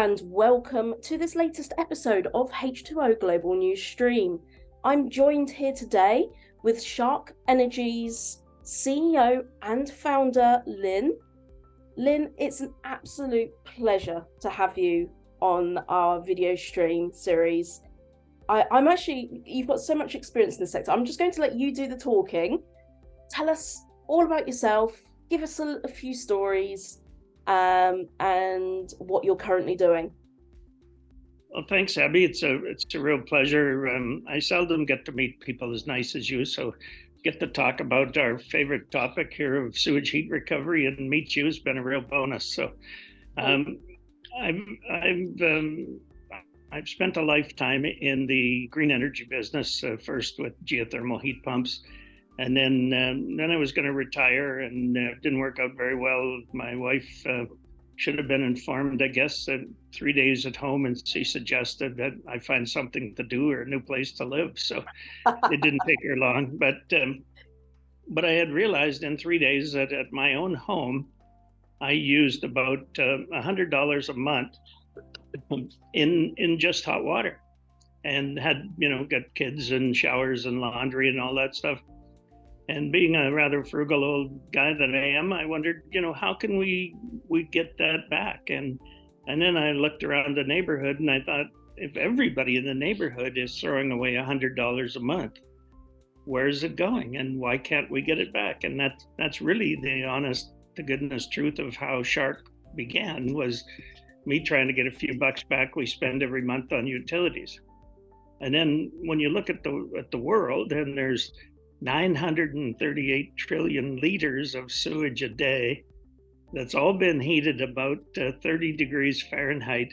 and welcome to this latest episode of H2O Global News Stream. I'm joined here today with Sharc Energy's CEO and founder, Lynn. Lynn, it's an absolute pleasure to have you on our video stream series. You've got so much experience in the sector. I'm just going to let you do the talking. Tell us all about yourself, give us a few stories, and what you're currently doing. Well, thanks, Abby. It's a real pleasure. I seldom get to meet people as nice as you, so get to talk about our favorite topic here of sewage heat recovery and meet you has been a real bonus. So, I've spent a lifetime in the green energy business, first with geothermal heat pumps. And then I was going to retire, and it didn't work out very well. My wife should have been informed, I guess, 3 days at home, and she suggested that I find something to do or a new place to live. So it didn't take her long. But I had realized in 3 days that at my own home, I used about $100 a month in just hot water, and had got kids and showers and laundry and all that stuff. And being a rather frugal old guy that I am, I wondered, how can we get that back? And then I looked around the neighborhood, and I thought, if everybody in the neighborhood is throwing away $100 a month, where's it going? And why can't we get it back? And that's really the honest to goodness truth of how Sharc began, was me trying to get a few bucks back we spend every month on utilities. And then when you look at the world, and there's 938 trillion liters of sewage a day that's all been heated about 30 degrees Fahrenheit.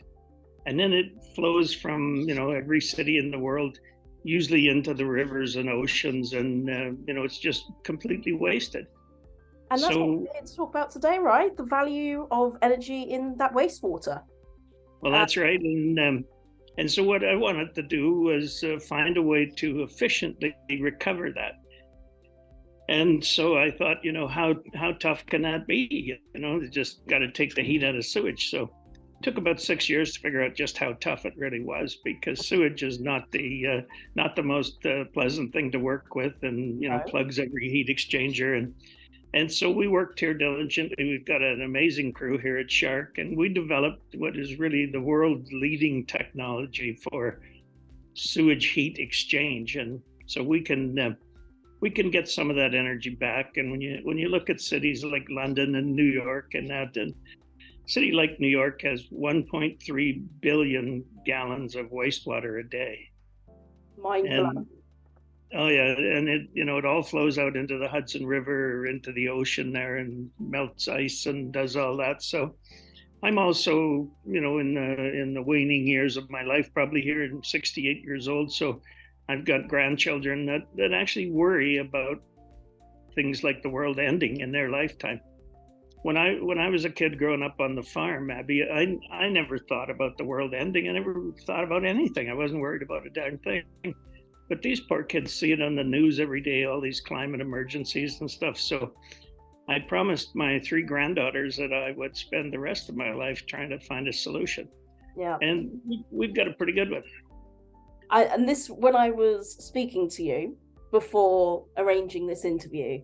And then it flows from, every city in the world, usually into the rivers and oceans. And, it's just completely wasted. And that's what we're here to talk about today, right? The value of energy in that wastewater. Well, that's right. And so what I wanted to do was find a way to efficiently recover that. And so I thought, how tough can that be? You just got to take the heat out of sewage. So it took about 6 years to figure out just how tough it really was, because sewage is not the most pleasant thing to work with, and Right. Plugs every heat exchanger. And so we worked here diligently. We've got an amazing crew here at Sharc, and we developed what is really the world's leading technology for sewage heat exchange. And so we can get some of that energy back. And when you look at cities like London and New York, and that, and a city like New York has 1.3 billion gallons of wastewater a day. Mind blowing. Oh yeah, and it all flows out into the Hudson River or into the ocean there, and melts ice and does all that. So I'm also, in the waning years of my life, probably here, I'm 68 years old. So I've got grandchildren that actually worry about things like the world ending in their lifetime. When I was a kid growing up on the farm, Abby, I never thought about the world ending. I never thought about anything. I wasn't worried about a darn thing. But these poor kids see it on the news every day, all these climate emergencies and stuff. So I promised my 3 granddaughters that I would spend the rest of my life trying to find a solution. Yeah. And we've got a pretty good one. When I was speaking to you before arranging this interview,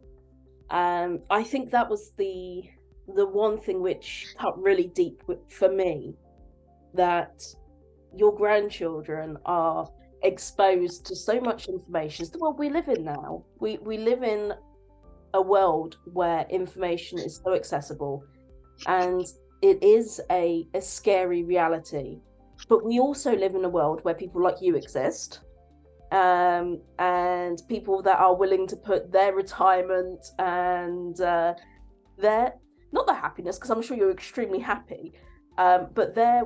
I think that was the one thing which cut really deep for me, that your grandchildren are exposed to so much information. It's the world we live in now. We live in a world where information is so accessible, and it is a scary reality. But we also live in a world where people like you exist, and people that are willing to put their retirement and not their happiness, because I'm sure you're extremely happy, but their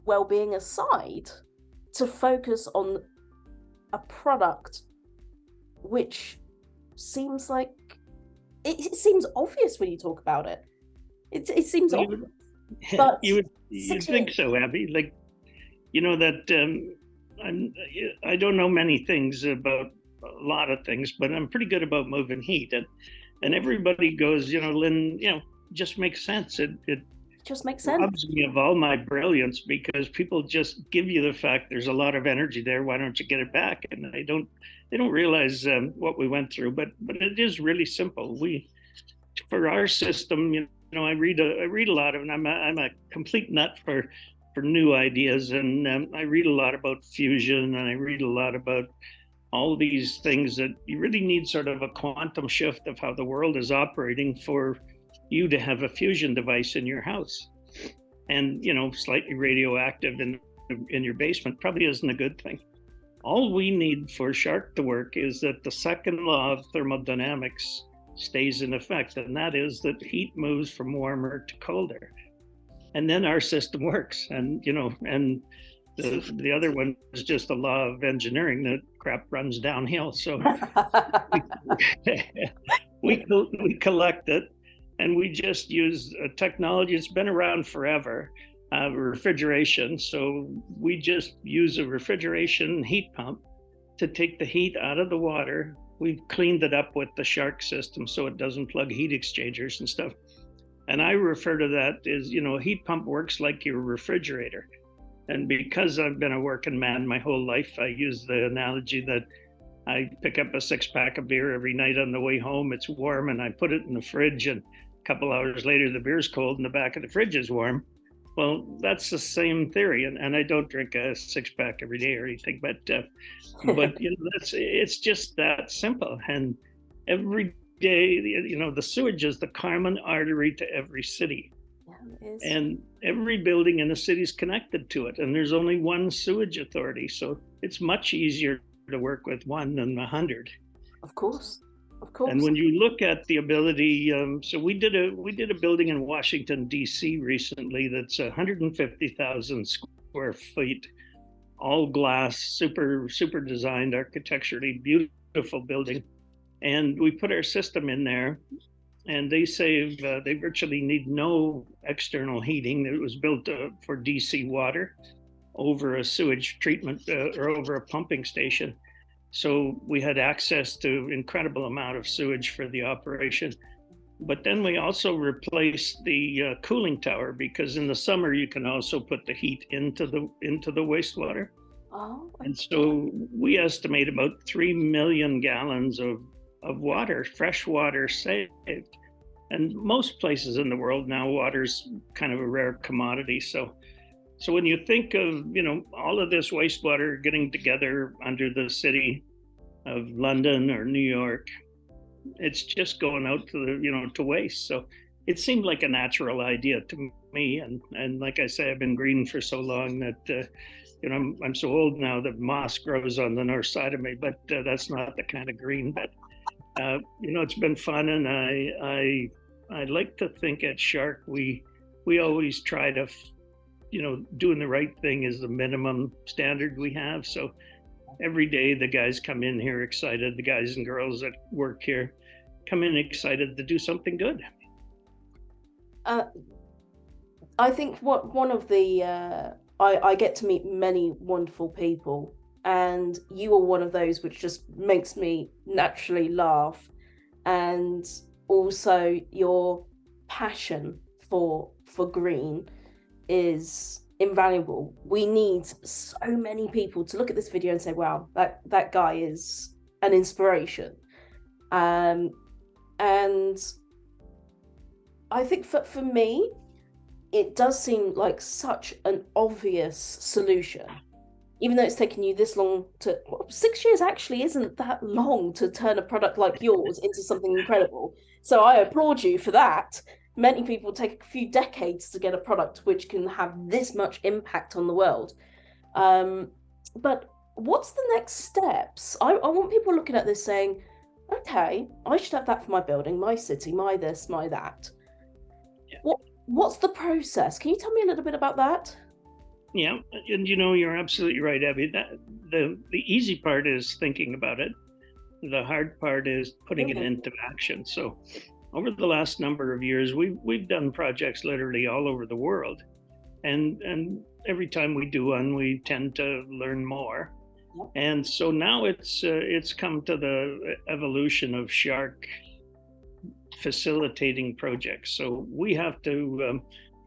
well-being aside, to focus on a product which seems like it seems obvious when you talk about it. It seems obvious. But you think so, Abby? Like, that I don't know many things about a lot of things, but I'm pretty good about moving heat. And everybody goes, Lynn, just makes sense. It It just makes sense. Robs me of all my brilliance because people just give you the fact there's a lot of energy there. Why don't you get it back? And they don't realize what we went through. But it is really simple. For our system, I read a lot of, and I'm a complete nut for new ideas, and I read a lot about fusion, and I read a lot about all these things that you really need sort of a quantum shift of how the world is operating for you to have a fusion device in your house. And slightly radioactive in your basement probably isn't a good thing. All we need for Sharc to work is that the second law of thermodynamics stays in effect, and that is that heat moves from warmer to colder, and then our system works. And the other one is just the law of engineering, that crap runs downhill. So we collect it, and we just use a technology that's been around forever, refrigeration. So we just use a refrigeration heat pump to take the heat out of the water. We've cleaned it up with the Sharc system so it doesn't plug heat exchangers and stuff. And I refer to that as, a heat pump works like your refrigerator. And because I've been a working man my whole life, I use the analogy that I pick up a 6-pack of beer every night on the way home. It's warm, and I put it in the fridge, and a couple hours later, the beer's cold and the back of the fridge is warm. Well, that's the same theory. And I don't drink a 6-pack every day or anything, but it's just that simple. And every day, the sewage is the common artery to every city. And every building in the city is connected to it. And there's only one sewage authority. So it's much easier to work with one than 100. Of course. And when you look at the ability, so we did a building in Washington, D.C. recently that's 150,000 square feet, all glass, super designed, architecturally beautiful building. And we put our system in there, and they virtually need no external heating. It was built for DC water over a sewage treatment or over a pumping station. So we had access to incredible amount of sewage for the operation. But then we also replaced the cooling tower, because in the summer you can also put the heat into the wastewater. Oh. And so we estimate about 3 million gallons of water, fresh water saved. And most places in the world now, water's kind of a rare commodity. So when you think of, all of this wastewater getting together under the city of London or New York, it's just going out to waste. So it seemed like a natural idea to me. And like I say, I've been green for so long that, I'm so old now that moss grows on the north side of me, but that's not the kind of green. But, it's been fun. And I like to think at Sharc, we always try to, doing the right thing is the minimum standard we have. So every day the guys come in here excited, the guys and girls that work here come in excited to do something good. I think one of the, I get to meet many wonderful people, and you are one of those which just makes me naturally laugh. And also your passion for green is invaluable. We need so many people to look at this video and say, wow, that guy is an inspiration. And I think for me, it does seem like such an obvious solution, even though it's taken you this long 6 years actually isn't that long to turn a product like yours into something incredible. So I applaud you for that. Many people take a few decades to get a product which can have this much impact on the world. But what's the next steps? I want people looking at this saying, okay, I should have that for my building, my city, my this, my that. Yeah. What's the process? Can you tell me a little bit about that? Yeah, and you're absolutely right, Abby. The easy part is thinking about it. The hard part is putting it into action. So over the last number of years, we've done projects literally all over the world. And every time we do one, we tend to learn more. Yep. And so now it's come to the evolution of Sharc facilitating projects. So we have to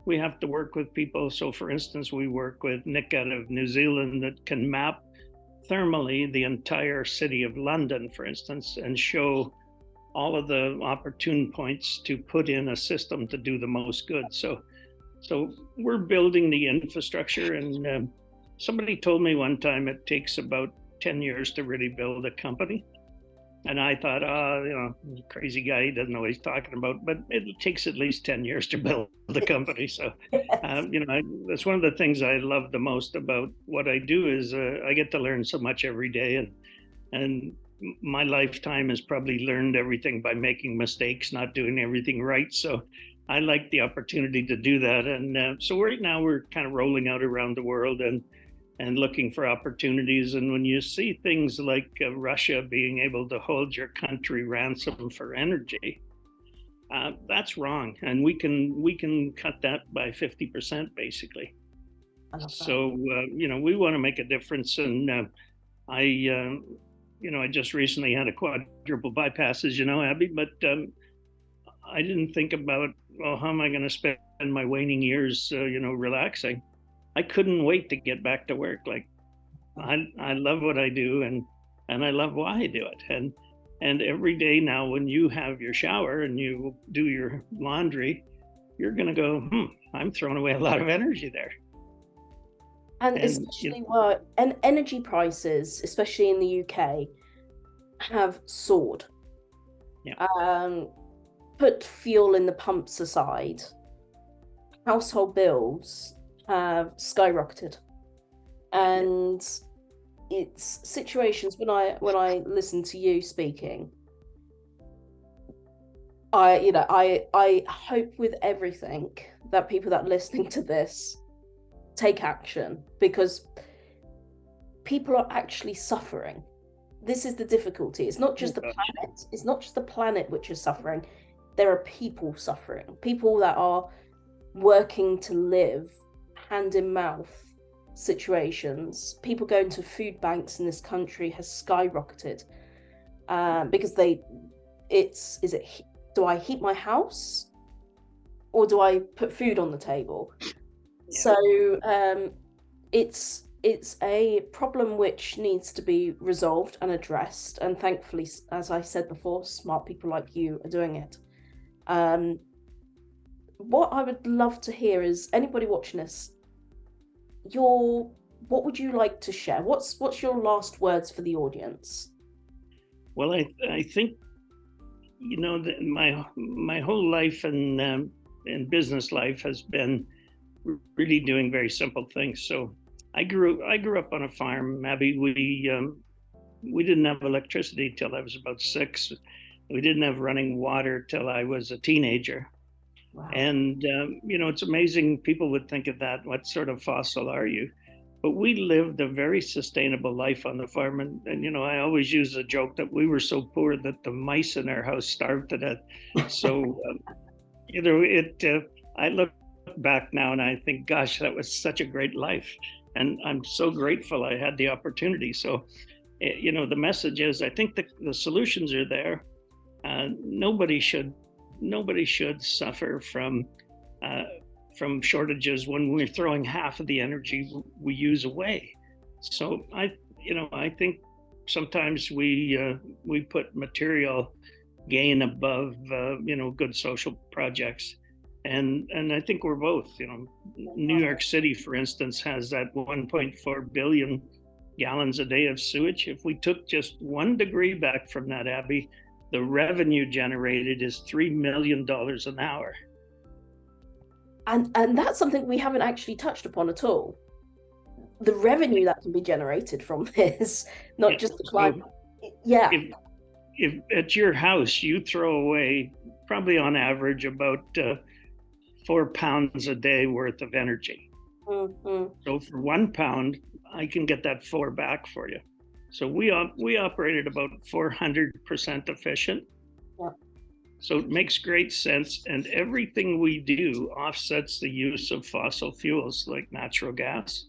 we have to work with people. So for instance, we work with Nick out of New Zealand that can map thermally the entire city of London, for instance, and show all of the opportune points to put in a system to do the most good. So we're building the infrastructure, and somebody told me one time it takes about 10 years to really build a company. And I thought, crazy guy, he doesn't know what he's talking about, but it takes at least 10 years to build a company. So, Yes. that's one of the things I love the most about what I do is I get to learn so much every day. And my lifetime has probably learned everything by making mistakes, not doing everything right. So I like the opportunity to do that. And so right now we're kind of rolling out around the world and looking for opportunities. And when you see things like Russia being able to hold your country ransom for energy, that's wrong. And we can cut that by 50% basically. I love that. So we want to make a difference. And I just recently had a quadruple bypass, as you know, Abby, but I didn't think about, well, how am I going to spend my waning years, relaxing? I couldn't wait to get back to work. Like, I love what I do, and I love why I do it. And every day now, when you have your shower and you do your laundry, you're going to go, I'm throwing away a lot of energy there. And especially and energy prices, especially in the UK, have soared. Yeah. Put fuel in the pumps aside, household bills have skyrocketed, and it's situations when I listen to you speaking, I hope with everything that people that are listening to this take action, because people are actually suffering. This is the difficulty. It's not just the planet. It's not just the planet which is suffering. There are people suffering, people that are working to live hand in mouth situations. People going to food banks in this country has skyrocketed because do I heat my house or do I put food on the table? Yeah. So it's a problem which needs to be resolved and addressed, and thankfully, as I said before, smart people like you are doing it. What I would love to hear is, anybody watching this, what would you like to share? What's your last words for the audience? Well, I think that my whole life and business life has been really doing very simple things. So I grew up on a farm, Abby. We didn't have electricity till I was about 6. We didn't have running water till I was a teenager. Wow. And it's amazing. People would think of that. What sort of fossil are you? But we lived a very sustainable life on the farm. And I always use the joke that we were so poor that the mice in our house starved to death. So, I look back now and I think, gosh, that was such a great life. And I'm so grateful I had the opportunity. So, the message is, I think the solutions are there. Nobody should suffer from shortages when we're throwing half of the energy we use away. So I think sometimes we put material gain above good social projects, and I think we're both. New York City, for instance, has that 1.4 billion gallons a day of sewage. If we took just 1 degree back from that, Abby, the revenue generated is $3 million an hour. And that's something we haven't actually touched upon at all. The revenue that can be generated from this, not just the climate. Yeah. If at your house you throw away probably on average about 4 pounds a day worth of energy. Mm-hmm. So for 1 pound, I can get that 4 back for you. So we operate at about 400% efficient. Yeah. So it makes great sense. And everything we do offsets the use of fossil fuels like natural gas,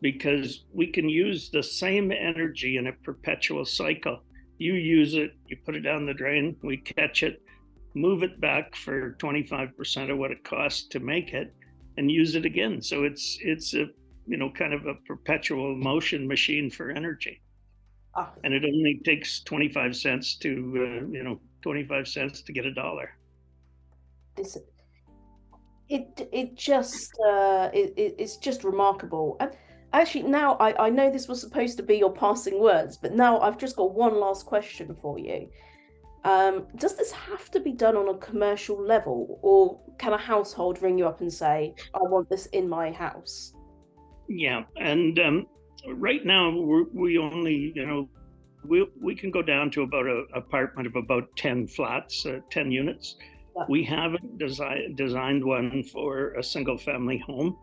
because we can use the same energy in a perpetual cycle. You use it, you put it down the drain, we catch it, move it back for 25% of what it costs to make it, and use it again. So it's a kind of a perpetual motion machine for energy. And it only takes 25 cents to 25 cents to get a dollar. It's just remarkable. And actually, now I know this was supposed to be your passing words, but now I've just got one last question for you. Does this have to be done on a commercial level, or can a household ring you up and say, I want this in my house? Yeah, and right now we only, we can go down to about an apartment of about 10 flats, 10 units. Yeah. We haven't designed one for a single family home,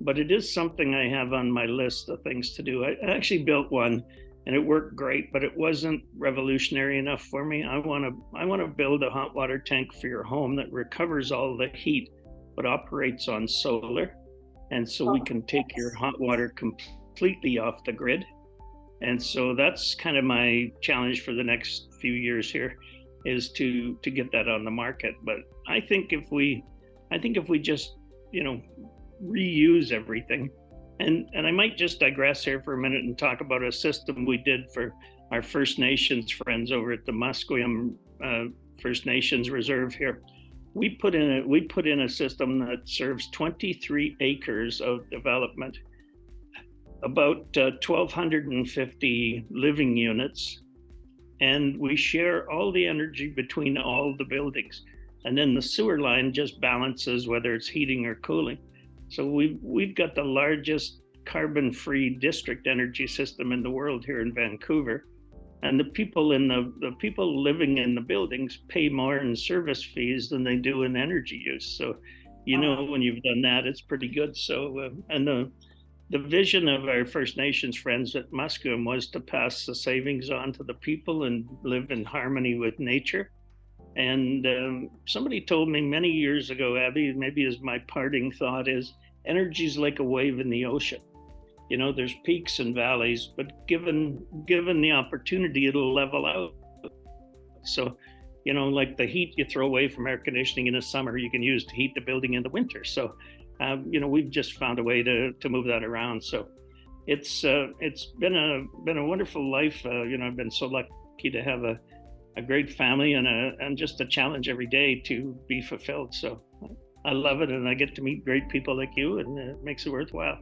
but it is something I have on my list of things to do. I actually built one and it worked great, but it wasn't revolutionary enough for me. I want to build a hot water tank for your home that recovers all the heat, but operates on solar. And so we can take your hot water completely off the grid. And so that's kind of my challenge for the next few years here, is to get that on the market. But I think if we just, reuse everything, and I might just digress here for a minute and talk about a system we did for our First Nations friends over at the Musqueam First Nations Reserve here. We put in a system that serves 23 acres of development, about 1,250 living units, and we share all the energy between all the buildings. And then the sewer line just balances whether it's heating or cooling. So we've got the largest carbon-free district energy system in the world here in Vancouver. And the people living in the buildings pay more in service fees than they do in energy use. So, when you've done that, it's pretty good. So, and the vision of our First Nations friends at Musqueam was to pass the savings on to the people and live in harmony with nature. And somebody told me many years ago, Abby, maybe as my parting thought, is energy's like a wave in the ocean. There's peaks and valleys, but given the opportunity, it'll level out. So, like the heat you throw away from air conditioning in the summer, you can use to heat the building in the winter. So, we've just found a way to move that around. So, it's been a wonderful life. I've been so lucky to have a great family and just a challenge every day to be fulfilled. So, I love it, and I get to meet great people like you, and it makes it worthwhile.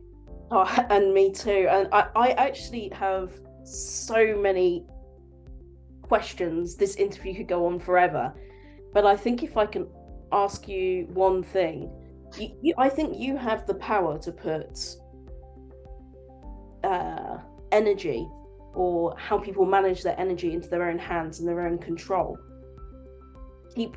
Oh, and me too. And I actually have so many questions. This interview could go on forever, but I think if I can ask you one thing, I think you have the power to put energy, or how people manage their energy, into their own hands and their own control. Keep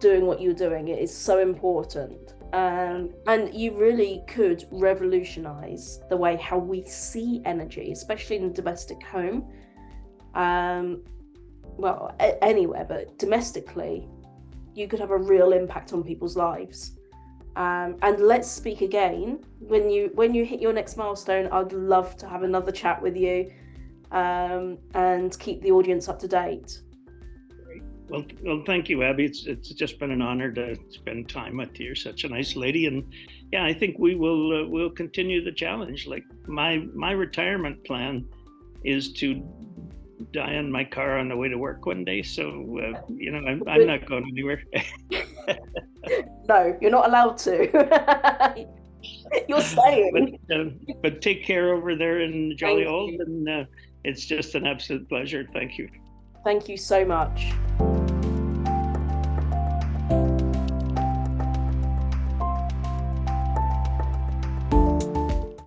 doing what you're doing. It is so important. And you really could revolutionize the way how we see energy, especially in the domestic home. Well, anywhere, but domestically, you could have a real impact on people's lives. And let's speak again when you hit your next milestone. I'd love to have another chat with you, and keep the audience up to date. Well, thank you, Abby. It's just been an honor to spend time with you. You're such a nice lady, and yeah, I think we'll continue the challenge. Like my retirement plan is to die in my car on the way to work one day. So I'm not going anywhere. No, you're not allowed to. You're staying. But take care over there in Jolly Old, and it's just an absolute pleasure. Thank you. Thank you so much.